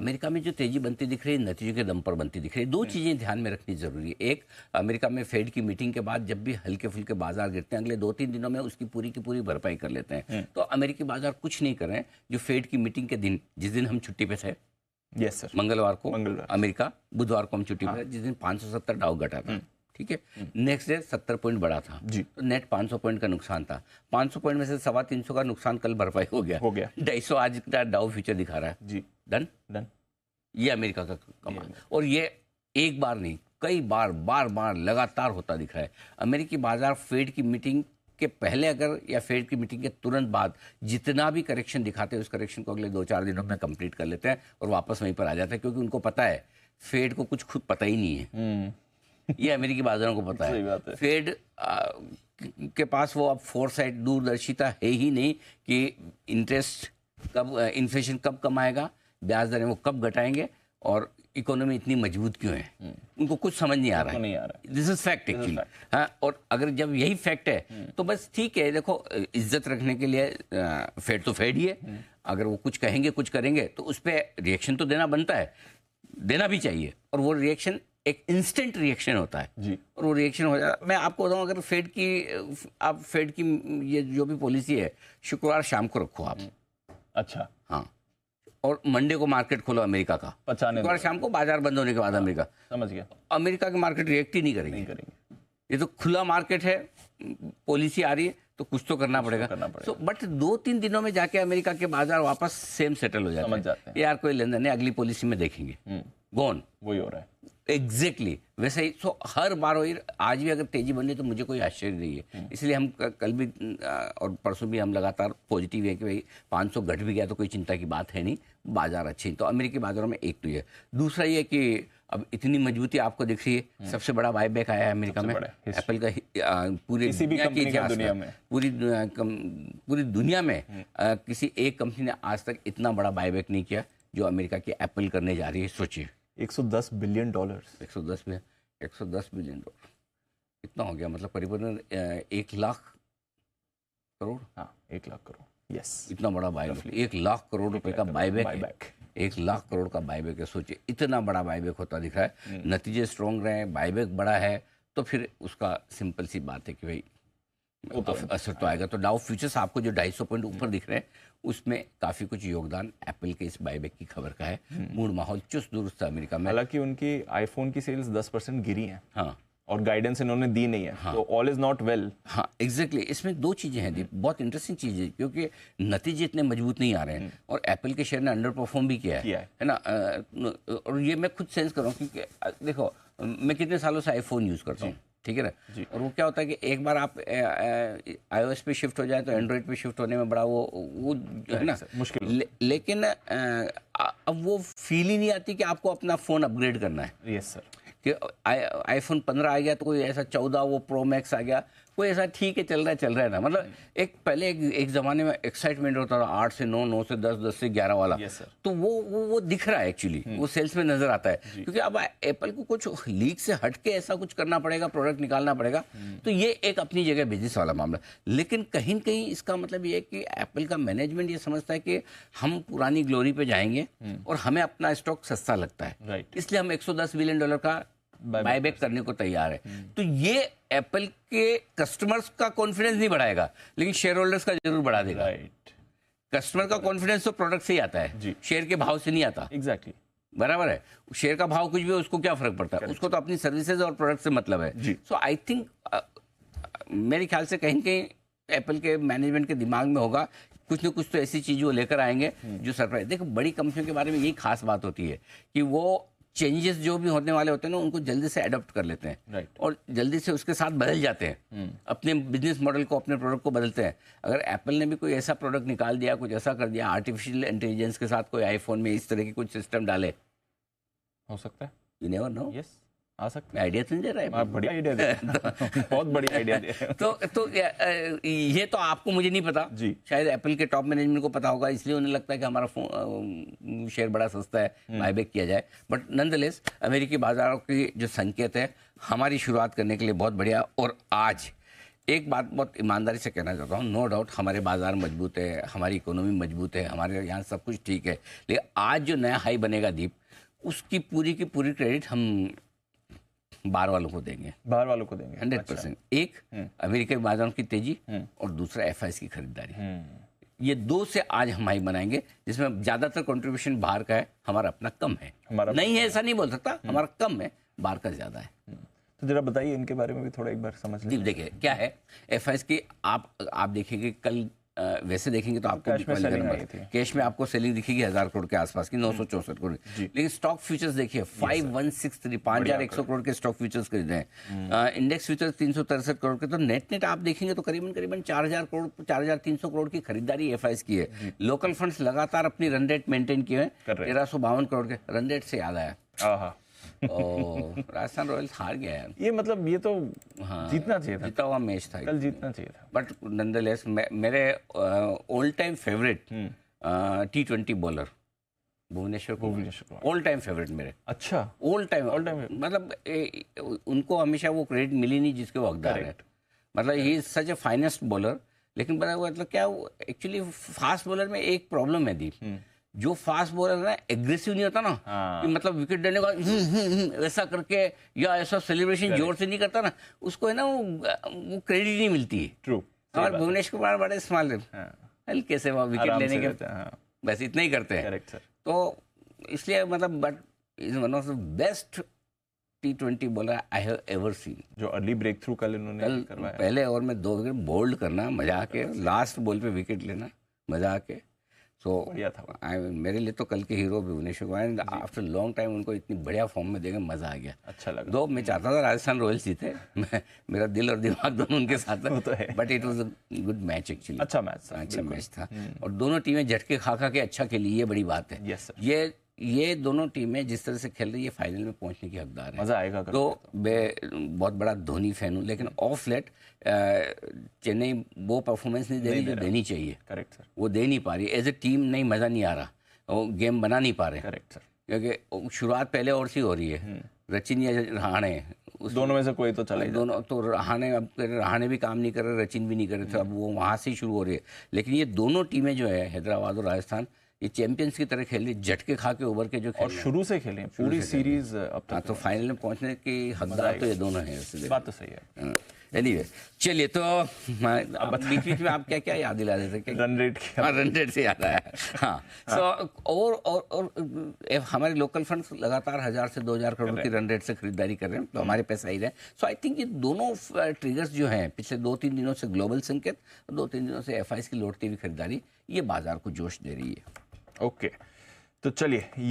America में जो तेजी बनती दिख रही है नतीजों के दम पर बनती दिख रही है। दो चीजें ध्यान में रखनी जरूरी है। एक, अमेरिका में फेड की मीटिंग के बाद जब भी हल्के फुल्के बाजार गिरते हैं, अगले 2-3 दिनों में उसकी पूरी की पूरी भरपाई कर लेते हैं। तो अमेरिकी बाजार कुछ नहीं कर रहे हैं। जो फेड की मीटिंग के दिन, जिस दिन हम छुट्टी पे थे, यस सर, मंगलवार को अमेरिका, बुधवार को हम छुट्टी पे थे, जिस दिन 570 डाउ घटा था, ठीक है, नेक्स्ट डे 70 पॉइंट बढ़ा था, तो नेट 500 पॉइंट का नुकसान था। 500 पॉइंट में से 350 का नुकसान कल भरपाई हो गया 250 आज का डाउ फ्यूचर दिखा रहा है जी। डन। ये अमेरिका का कमाल, और ये एक बार नहीं, कई बार बार लगातार होता दिख रहा है। अमेरिकी बाजार फेड की मीटिंग के पहले अगर या फेड की मीटिंग के तुरंत बाद जितना भी करेक्शन दिखाते हैं, उस करेक्शन को अगले 2-4 दिनों में कंप्लीट कर लेते हैं और वापस वहीं पर आ जाते हैं, क्योंकि उनको पता है फेड को कुछ खुद पता ही नहीं है। ये अमेरिकी बाजारों को पता है। फेड के पास वो अब फोरसाइट, दूरदर्शिता है ही नहीं कि इंटरेस्ट कब, इन्फ्लेशन कब कम आएगा, ब्याज दरें वो कब घटाएंगे, और इकोनॉमी इतनी मजबूत क्यों है, उनको कुछ समझ नहीं आ रहा है। This is fact actually. हाँ, और अगर जब यही फैक्ट है तो बस ठीक है। देखो, इज्जत रखने के लिए फेड तो फेड ही है। अगर वो कुछ कहेंगे, कुछ करेंगे, तो उस पर रिएक्शन तो देना बनता है, देना भी चाहिए, और वो रिएक्शन एक इंस्टेंट रिएक्शन होता है जी। और वो रिएक्शन हो जाता है। मैं आपको बताऊं, अगर फेड की ये जो भी पॉलिसी है, शुक्रवार शाम को रखो आप। अच्छा, हाँ, और मंडे को मार्केट खोलो अमेरिका का, शुक्रवार शाम को बाजार बंद होने के बाद अमेरिका, समझ गया, अमेरिका के मार्केट रिएक्ट ही नहीं करेंगे। ये तो खुला मार्केट है, पॉलिसी आ रही है तो कुछ तो करना पड़ेगा। So, बट 2-3 दिनों में जाके अमेरिका के बाजार वापस सेम सेटल हो जाते हैं। यार कोई लेन देन नहीं, अगली पॉलिसी में देखेंगे, गोन, वही हो रहा है एग्जैक्टली वैसे ही। सो हर बार वही, आज भी अगर तेजी बन रही तो मुझे कोई आश्चर्य नहीं है। इसलिए हम कल भी और परसों भी हम लगातार पॉजिटिव है कि भाई 500 घट भी गया तो कोई चिंता की बात है नहीं, बाजार अच्छे। तो अमेरिकी बाजारों में एक तो ये, दूसरा ये कि अब इतनी मजबूती आपको दिख रही है। सबसे बड़ा बायबैक आया है अमेरिका में एप्पल का, पूरी दुनिया के इतिहास में, पूरी दुनिया में किसी एक कंपनी ने आज तक इतना बड़ा बायबैक नहीं किया जो अमेरिका की एप्पल करने जा रही है। सोचिए, $110 बिलियन, 110 बिलियन डॉलर, कितना हो गया, मतलब करीबन 1 लाख करोड़। हाँ, 1 लाख करोड़, यस, इतना बड़ा बायबैक, 1 लाख करोड़ रुपए का बायबैक, 1 लाख करोड़ का बायबैक है। सोचिए, इतना बड़ा बायबैक होता दिख रहा है, नतीजे स्ट्रॉन्ग रहे, बायबैक बड़ा है, तो फिर उसका सिंपल सी बात है कि भाई असर तो आएगा। तो डाउ फ्यूचर्स आपको जो 250 पॉइंट ऊपर दिख रहे हैं, उसमें काफी कुछ योगदान एप्पल के इस बायबैक की खबर का है। मूड माहौल चुस्त दुरुस्त है अमेरिका में। हालांकि उनकी आईफोन की सेल्स 10% गिरी हैं, हाँ, और गाइडेंस इन्होंने दी नहीं है, हाँ, तो ऑल इज नॉट वेल। हाँ, एग्जैक्टली। इसमें दो चीजें हैं, बहुत इंटरेस्टिंग चीज है, क्योंकि नतीजे इतने मजबूत नहीं आ रहे हैं और एप्पल के शेयर ने अंडर परफॉर्म भी किया है ना। और ये मैं खुद सेंस कर रहा हूँ, क्योंकि देखो, मैं कितने सालों से आईफोन यूज करता हूँ, ठीक है ना, और वो क्या होता है कि एक बार आप iOS पे शिफ्ट हो जाए तो एंड्रॉइड पे शिफ्ट होने में बड़ा वो है ना मुश्किल। लेकिन अब वो फील ही नहीं आती कि आपको अपना फ़ोन अपग्रेड करना है। Yes sir. कि आईफोन 15 आ गया तो कोई ऐसा 14 वो प्रो मैक्स आ गया, कोई ऐसा ठीक है चल रहा है ना, मतलब एक पहले एक ज़माने में एक्साइटमेंट होता था 8 से 9, 9 से 10, 10 से 11 वाला। yes, तो वो दिख रहा है एक्चुअली, वो सेल्स में नजर आता है, क्योंकि अब एप्पल को कुछ लीक से हटके ऐसा कुछ करना पड़ेगा, प्रोडक्ट निकालना पड़ेगा। तो ये एक अपनी जगह बिजनेस वाला मामला, लेकिन कहीं न कहीं इसका मतलब ये है कि एप्पल का मैनेजमेंट ये समझता है कि हम पुरानी ग्लोरी पे जाएंगे और हमें अपना स्टॉक सस्ता लगता है, इसलिए हम $110 बिलियन का बायबैक करने को तैयार है। तो ये एप्पल के कस्टमर्स का कॉन्फिडेंस नहीं बढ़ाएगा, लेकिन शेयर होल्डर्स का जरूर बढ़ा देगा। कस्टमर का कॉन्फिडेंस तो प्रोडक्ट से ही आता है, शेयर के भाव से नहीं आता। एग्जैक्टली, बराबर है। शेयर का भाव कुछ भी हो, उसको क्या फर्क पड़ता है, उसको तो अपनी सर्विसेज और प्रोडक्ट से मतलब है। सो आई थिंक, मेरे ख्याल से कहीं कहीं एप्पल के मैनेजमेंट के दिमाग में होगा कुछ न कुछ तो ऐसी चीज वो लेकर आएंगे जो सरप्राइज। देखो, बड़ी कंपनियों के बारे में यही खास बात होती है कि वो चेंजेस जो भी होने वाले होते हैं ना, उनको जल्दी से अडॉप्ट कर लेते हैं और जल्दी से उसके साथ बदल जाते हैं, अपने बिजनेस मॉडल को, अपने प्रोडक्ट को बदलते हैं। अगर एप्पल ने भी कोई ऐसा प्रोडक्ट निकाल दिया, कुछ ऐसा कर दिया, आर्टिफिशियल इंटेलिजेंस के साथ कोई आईफोन में इस तरह की कुछ सिस्टम डाले, हो सकता है, यू नेवर नो। यस, आ सकता है। आइडिया समझ रहा है, बढ़िया आइडिया दे बहुत बढ़िया आइडिया दे। तो ये तो आपको मुझे नहीं पता जी, शायद एप्पल के टॉप मैनेजमेंट को पता होगा, इसलिए उन्हें लगता है कि हमारा शेयर बड़ा सस्ता है, बायबैक किया जाए। बट नॉनदलेस अमेरिकी बाजारों की जो संकेत है हमारी शुरुआत करने के लिए बहुत बढ़िया। और आज एक बात बहुत ईमानदारी से कहना चाहता हूँ, नो डाउट हमारे बाजार मजबूत है, हमारी इकोनॉमी मजबूत है, हमारे यहाँ सब कुछ ठीक है, लेकिन आज जो नया हाई बनेगा दीप, उसकी पूरी की पूरी क्रेडिट हम बाहर वालों को देंगे। बाहर वालों को देंगे 100%। एक अमेरिका के बाजारों की तेजी और दूसरा एफआईएस की खरीदारी। ये दो से आज हम हाई बनाएंगे, जिसमें ज्यादातर कंट्रीब्यूशन बाहर का है, हमारा अपना कम है। नहीं है ऐसा नहीं बोल सकता, हमारा कम है, बाहर का ज्यादा है। तो जरा बताइए इनके बारे में भी थोड़ा एक बार समझ लीजिए। देखिए क्या है एफआईएस की, आप देखेंगे कल वैसे देखेंगे तो आपको कैश में आपको सेलिंग दिखेगी 1000 करोड़ के आसपास की, 964 करोड़, लेकिन स्टॉक फ्यूचर्स देखिए 5163 5100 करोड़ के स्टॉक फ्यूचर्स खरीदे हैं। इंडेक्स फ्यूचर्स 363 करोड़ के। तो नेट आप देखेंगे तो करीबन 4000 करोड़ 4300 करोड़ की खरीदारी एफआईएस की है। लोकल फंड्स लगातार अपनी रन रेट मेंटेन किए हैं 1352 करोड़ के। रन रेट से याद आया राजस्थान रॉयल्स हार गया है। ये मतलब ये तो जीतना चाहिए था, जीता हुआ मैच था, कल जीतना चाहिए था। बट नंदलेस मेरे all time favourite T20 bowler Bhuvneshwar all time favourite मेरे। अच्छा, ऑल टाइम मतलब उनको हमेशा वो क्रेडिट मिली नहीं जिसके वो हकदार है। मतलब he is such A finest bowler. लेकिन पता मतलब क्या, एक्चुअली फास्ट बॉलर में एक प्रॉब्लम है दीप, जो फास्ट बॉलर है ना एग्रेसिव नहीं होता ना, कि मतलब विकेट देने का वैसा करके या ऐसा सेलिब्रेशन जोर से नहीं करता ना, उसको है ना वो क्रेडिट नहीं मिलती है। ट्रू। और भुवनेश्वर कुमार बड़े स्मार्ट है, हल्के से वो विकेट लेने के बस इतना ही करते हैं। Correct sir. तो इसलिए मतलब but is one of the best T20 bowler I have ever seen. जो अर्ली ब्रेक थ्रू कल इन्होंने करवाया, पहले ओवर में 2 विकेट बोल्ड करना मजा आके, लास्ट बॉल पे विकेट लेना मजा आके। तो मेरे लिए तो कल के hero Bhuvneshwar Kumar, after long time उनको इतनी बढ़िया फॉर्म में देकर मजा आ गया, अच्छा लगा। दो मैं चाहता था राजस्थान रॉयल्स जीते, मेरा दिल और दिमाग दोनों उनके साथ है, but it was a good match actually. अच्छा मैच था और दोनों टीमें झटके खा के अच्छा खेली, ये बड़ी बात है। ये दोनों टीमें जिस तरह से खेल रही है फाइनल में पहुंचने की हकदार है, मजा आएगा। तो मैं बहुत बड़ा धोनी फैन हूँ, लेकिन ऑफ लेट चेन्नई वो परफॉर्मेंस नहीं दे रही जो देनी चाहिए। करेक्ट सर, वो दे नहीं पा रही एज ए टीम, नहीं मजा नहीं आ रहा, वो गेम बना नहीं पा रहे। करेक्ट सर, क्योंकि शुरुआत पहले और सी हो रही है, रचिन या रहाणे दोनों में से कोई तो चले, दोनों तो रहाणे भी काम नहीं कर रहे, रचिन भी नहीं कर रहे थे, अब वो वहाँ से ही शुरू हो रही है। लेकिन ये दोनों टीमें जो है हैदराबाद और राजस्थान, ये चैंपियंस की तरह खेल रही, झटके खा के उभर के जो खेल, और शुरू से खेले पूरी सीरीज अब तक। तो फाइनल में पहुंचने की हकदार तो ये दोनों हैं। बात तो सही है। एनीवे चलिए, तो बीच में आप क्या क्या याद दिला देते थे? रन रेट की, रन रेट से याद आया। हाँ, सो और हमारे लोकल फंड्स लगातार 1000 से 2000 करोड़ की रन रेट से खरीदारी कर रहे हैं, तो हमारे पैसे आई रहे। सो आई थिंक ये दोनों ट्रिगर्स जो हैं, पिछले 2-3 दिनों से ग्लोबल संकेत, 2-3 दिनों से एफआईएस की लौटती हुई खरीदारी, ये बाजार को जोश दे रही है। ओके, तो चलिए